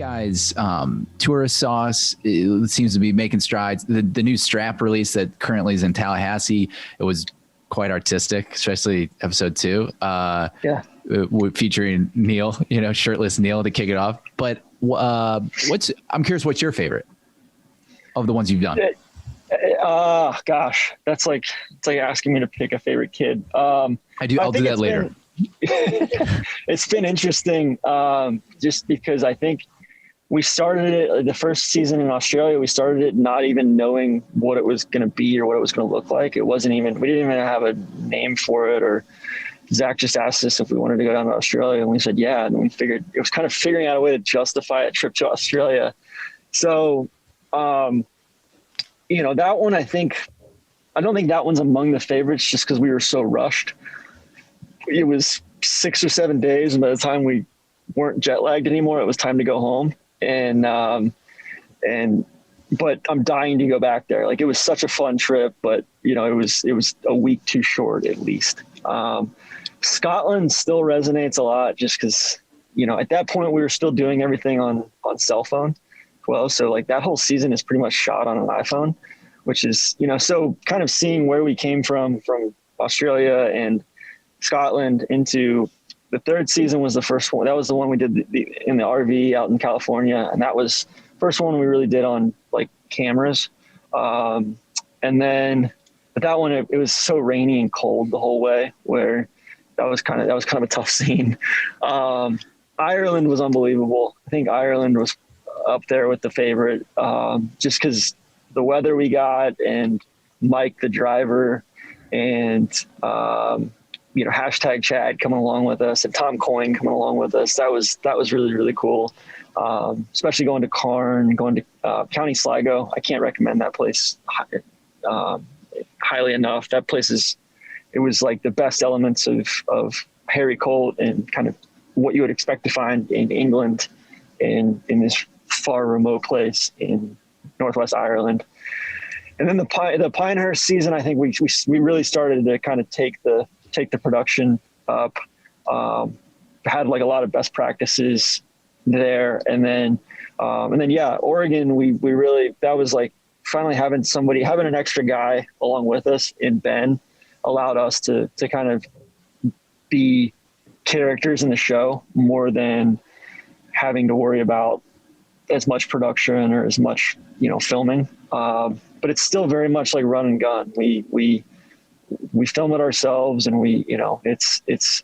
guys, tourist sauce, it seems to be making strides. The new strap release that currently is in Tallahassee, it was quite artistic, especially episode 2. Featuring Neil, shirtless Neil to kick it off. But I'm curious, what's your favorite of the ones you've done? Gosh, it's like asking me to pick a favorite kid. I'll do that later. It's been interesting, just because I think we started it the first season in Australia. We started it not even knowing what it was going to be or what it was going to look like. We didn't even have a name for it, or Zach just asked us if we wanted to go down to Australia, and we said, yeah. And we figured it was kind of figuring out a way to justify a trip to Australia. So, that one, I don't think that one's among the favorites just because we were so rushed. It was 6 or 7 days, and by the time we weren't jet lagged anymore, it was time to go home. But I'm dying to go back there. Like, it was such a fun trip, but it was a week too short at least. Scotland still resonates a lot just because, at that point we were still doing everything on cell phone. Well, so like that whole season is pretty much shot on an iPhone, which is, so kind of seeing where we came from Australia and Scotland into the third season was the first one. That was the one we did in the RV out in California. And that was the first one we really did on like cameras. And then, but that one, it was so rainy and cold the whole way, where that was kind of a tough scene. Ireland was unbelievable. I think Ireland was up there with the favorite, just because the weather we got, and Mike, the driver, and, hashtag Chad coming along with us, and Tom Coyne coming along with us. That was really, really cool. Especially going to Cairn, going to County Sligo. I can't recommend that place highly enough. That place it was like the best elements of hairy colt and kind of what you would expect to find in England in this far remote place in Northwest Ireland. And then the Pinehurst season, I think we really started to kind of take the production up. Had like a lot of best practices there. And then Oregon, we really, that was like finally having an extra guy along with us in Ben allowed us to kind of be characters in the show more than having to worry about as much production or as much, filming. But it's still very much like run and gun. We film it ourselves, and it's,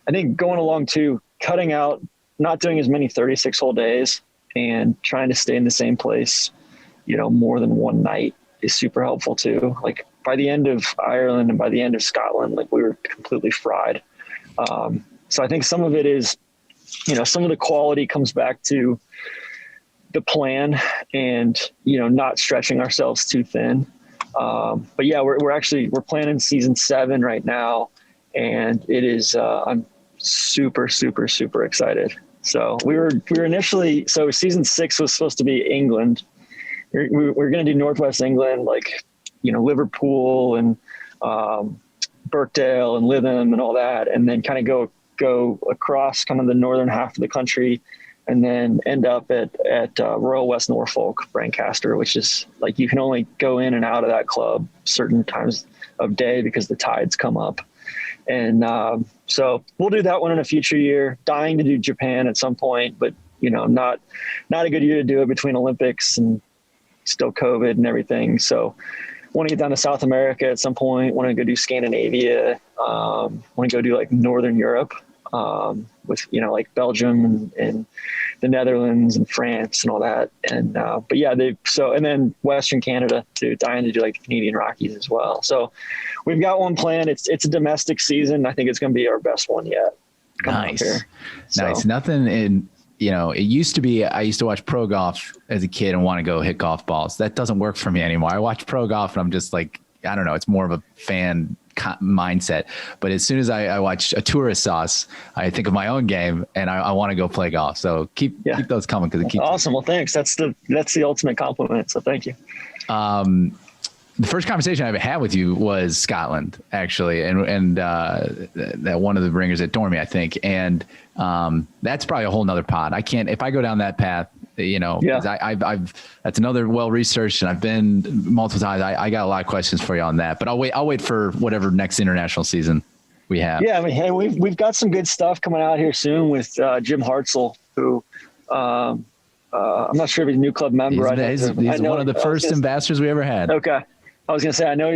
I think going along to cutting out, not doing as many 36 whole days and trying to stay in the same place, more than one night is super helpful too. Like by the end of Ireland and by the end of Scotland, like we were completely fried. So I think some of it is, some of the quality comes back to the plan and, not stretching ourselves too thin. But yeah, we're planning season 7 right now, and it is, I'm super, super, super excited. So we were initially, so season 6 was supposed to be England. We're going to do Northwest England, like, Liverpool and, Birkdale and Lytham and all that. And then kind of go across kind of the northern half of the country, and then end up at Royal West Norfolk, Brancaster, which is like, you can only go in and out of that club certain times of day because the tides come up. And so we'll do that one in a future year. Dying to do Japan at some point, but not a good year to do it between Olympics and still COVID and everything. So want to get down to South America at some point. Want to go do Scandinavia. Want to go do like Northern Europe, with like Belgium and the Netherlands and France and all that. And but yeah, and then Western Canada too. Dying to do like the Canadian Rockies as well. So we've got one plan. It's a domestic season. I think it's going to be our best one yet. Nice. Nice. Nothing in. It used to be, I used to watch pro golf as a kid and want to go hit golf balls. That doesn't work for me anymore. I watch pro golf and I'm just like, I don't know. It's more of a fan mindset. But as soon as I watch a tourist sauce, I think of my own game and I want to go play golf. So keep those coming because it keeps awesome. Well, thanks. That's the ultimate compliment. So thank you. The first conversation I ever had with you was Scotland, actually, and that one of the ringers at Dormy, I think, and that's probably a whole nother pod. If I go down that path, Yeah. 'cause I've that's another well-researched, and I've been multiple times. I got a lot of questions for you on that, but I'll wait for whatever next international season we have. Yeah. I mean, hey, we've got some good stuff coming out here soon with Jim Hartzell, who, I'm not sure if he's a NewClub member. He's one of the first ambassadors we ever had. Okay. I was going to say, I know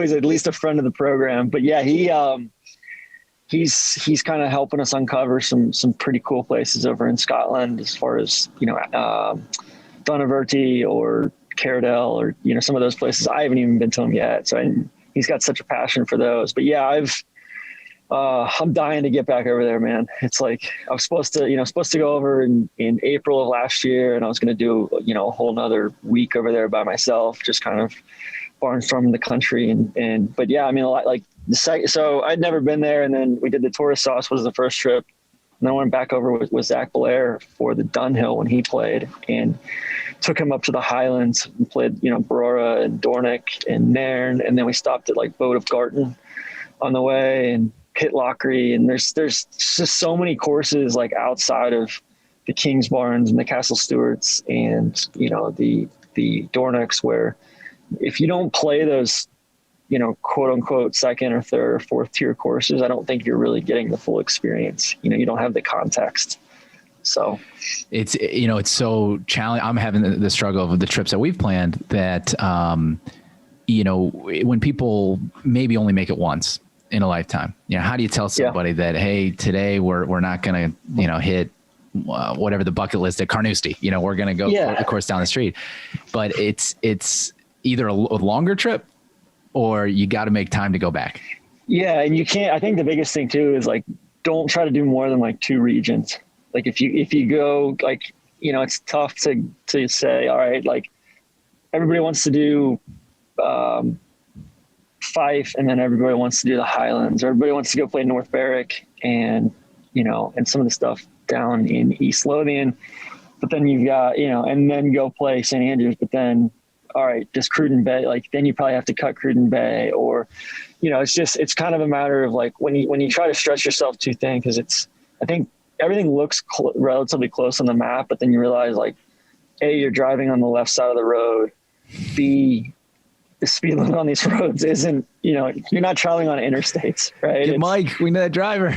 he's at least a friend of the program, but yeah, he's kind of helping us uncover some pretty cool places over in Scotland, as far as, Donaverty or Caradel, or, some of those places. I haven't even been to him yet. So he's got such a passion for those, but yeah, I'm dying to get back over there, man. It's like, I was supposed to go over in April of last year, and I was going to do, a whole nother week over there by myself, just kind of barnstorming the country. But yeah, I mean, a lot, like so I'd never been there. And then we did the tourist sauce was the first trip. And then I went back over with Zach Belair for the Dunhill when he played, and took him up to the Highlands and played, Brora and Dornick and Nairn. And then we stopped at like Boat of Garten on the way, and Pitlochry, and there's just so many courses like outside of the Kingsbarns and the Castle Stewarts and the Dornicks, where if you don't play those quote unquote second or third or fourth tier courses, I don't think you're really getting the full experience. You don't have the context. So it's so challenging. I'm having the struggle of the trips that we've planned that when people maybe only make it once in a lifetime, how do you tell somebody that, hey, today we're not going to, hit whatever the bucket list at Carnoustie, we're going to go a course down the street, but it's either a longer trip or you got to make time to go back. Yeah. And you can't, I think the biggest thing too is like, don't try to do more than like 2 regions. Like if you go like, it's tough to say, all right, like everybody wants to do, Fife, and then everybody wants to do the Highlands, or everybody wants to go play North Berwick and some of the stuff down in East Lothian, but then you've got, and then go play St. Andrews, but then, all right, just Cruden Bay, like then you probably have to cut Cruden Bay, or, it's kind of a matter of like when you try to stretch yourself too thin, because I think everything looks relatively close on the map, but then you realize like, A, you're driving on the left side of the road, B, the speed limit on these roads isn't, you're not traveling on interstates, right? Mike, we know that driver.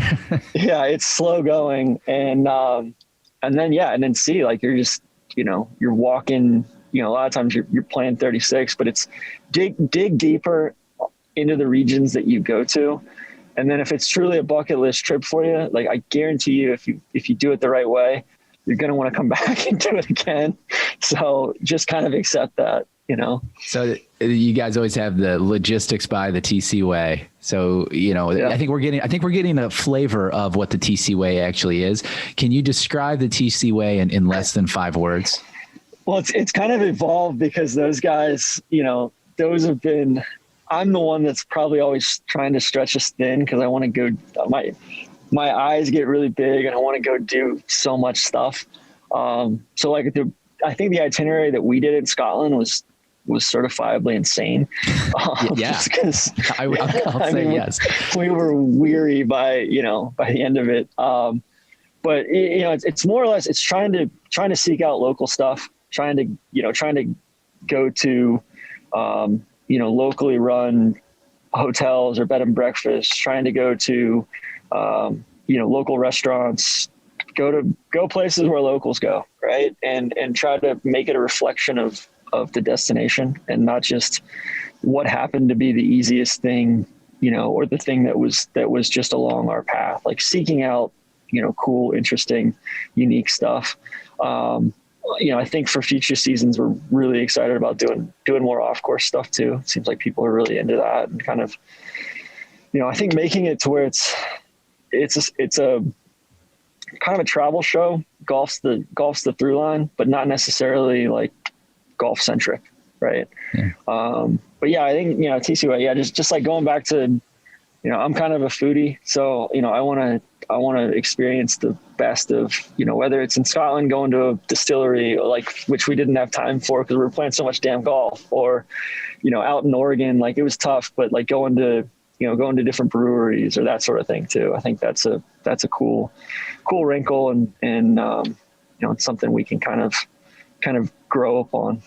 Yeah, it's slow going. And then C, like you're just, you're walking, a lot of times you're playing 36, but it's dig deeper into the regions that you go to. And then if it's truly a bucket list trip for you, like I guarantee you, if you do it the right way, you're going to want to come back and do it again. So just kind of accept that. So you guys always have the logistics by the TC way. So, I think we're getting a flavor of what the TC way actually is. Can you describe the TC way in less than 5 words? Well, it's kind of evolved because those guys, those have been, I'm the one that's probably always trying to stretch us thin, because I want to go, my eyes get really big and I want to go do so much stuff. So like I think the itinerary that we did in Scotland was certifiably insane. Yeah. I'll say yes. We were weary by the end of it. But it's more or less, it's trying to seek out local stuff, trying to go to, locally run hotels or bed and breakfast, trying to go to, local restaurants, go places where locals go. Right. And try to make it a reflection of the destination, and not just what happened to be the easiest thing, or the thing that was just along our path, like seeking out, cool, interesting, unique stuff. I think for future seasons, we're really excited about doing more off course stuff too. It seems like people are really into that, and kind of, I think making it to where it's a kind of a travel show. Golf's the through line, but not necessarily like golf centric. Right. Yeah. But yeah, I think, TCY, just like going back to, I'm kind of a foodie. So, I want to experience the best of, whether it's in Scotland, going to a distillery, like, which we didn't have time for because we were playing so much damn golf, or, out in Oregon, like it was tough, but like going to different breweries or that sort of thing too. I think that's a cool wrinkle. And it's something we can kind of kind of grow up on.